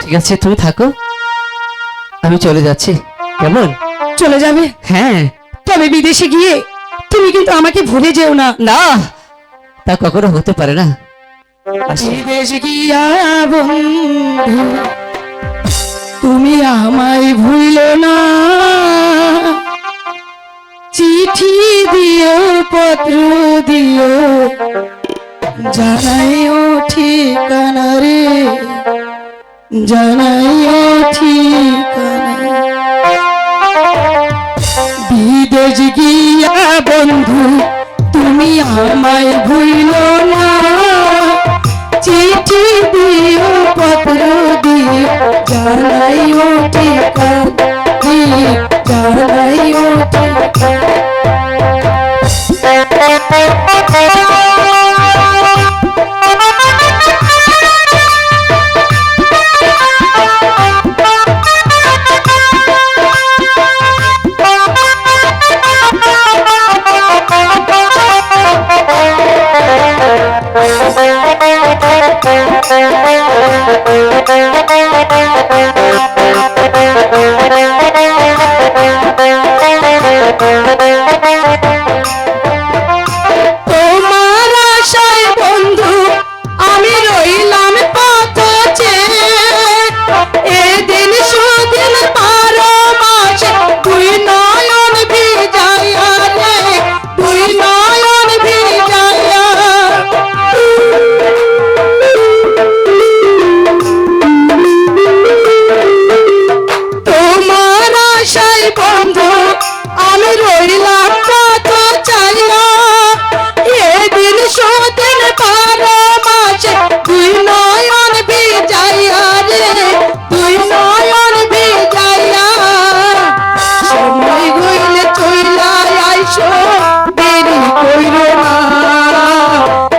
ঠিক আছে তুমি থাকো, আমি চলে যাচ্ছি। কেমন? চলে যাবে? হ্যাঁ। তবে বিদেশে গিয়ে তুমি কিন্তু আমাকে ভুলে যেও না। না, তা কখনো হতে পারে না। আসি। বিদেশ গিয়া বন্ধু তুমি আমায় ভুলো না, চিঠি দিও পত্র দিও জানাইও ঠিকানা রে, জানাইও ঠিকানা। বিদেশ গিয়া বন্ধু তুমি আমায় ভুলো না, চিঠি দিও পত্র দিও জানাইও ঠিকানা, জানাইও ঠিকানা। তোমার আশায় বন্ধু আমি রইলাম পথ চেয়ে, এদিন সুদিন 12 মাস তুই নয়ন ভিজাইয়া রে, তুই নয়ন ভিজাইয়া। তোমার আশায় বন্ধু আমি রইলাম পথ চাইয়া, এদিন সুদিন 12 মাস তুই নয়ন ভিজাইয়া রে, তুই নয়ন ভিজাইয়া। সময় হইলে চইলা আইসো দেরি কইরো না,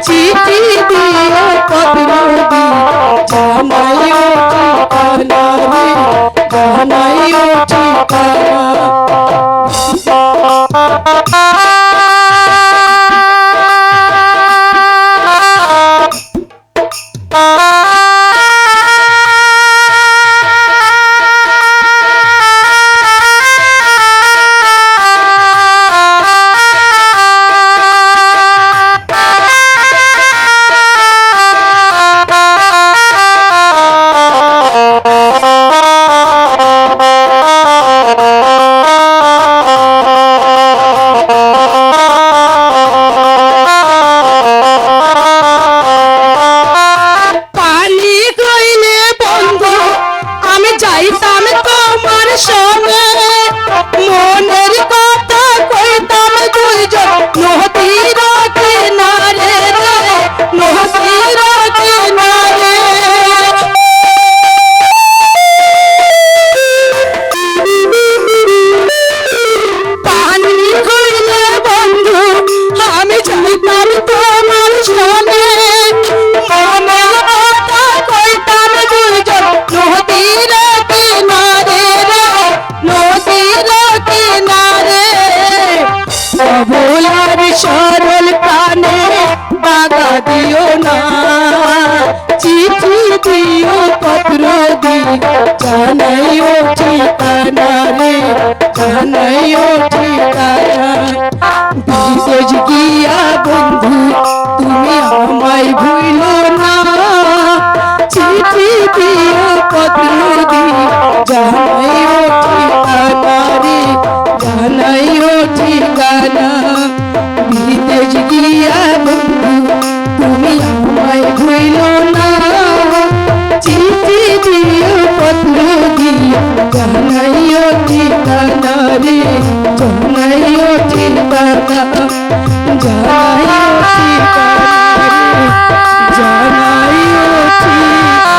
চিঠি দিও পত্র দিও জানাইও ঠিকানা রে, জানাইও ঠিকানা। পানি কইলে বন্ধু আমি যাইতাম তোমার সঙ্গে, মনের কথা কইতাম দুইজন নদীর কিনারে রে, নদীর কিনারে। পানি কইলে বন্ধু আমি যাইতাম তোমার সঙ্গে, মনের কথা কইতাম দুইজন নদীর কিনারে রে, নদীর কিনারে। সবলার সরল প্রাণে বাগা দিও না, চিঠি দিও পত্র দিও জানাইও ঠিকানা রে, জানাইও ঠিকানা। বিদেশ গিয়া বন্ধু তুমি আমায় ভুলো না, চিঠি দিও পত্র দিও জানাইও ঠিকানা রে, জানাইও ঠিকানা। বিদেশ গিয়া বন্ধু তুমি আমায় ভুলো না, চিঠি দিও পত্র দিও জানাইও ঠিকানা রে, জানাইও ঠিকানা, জানাইও ঠিকানা রে, জানাইও ঠিকানা।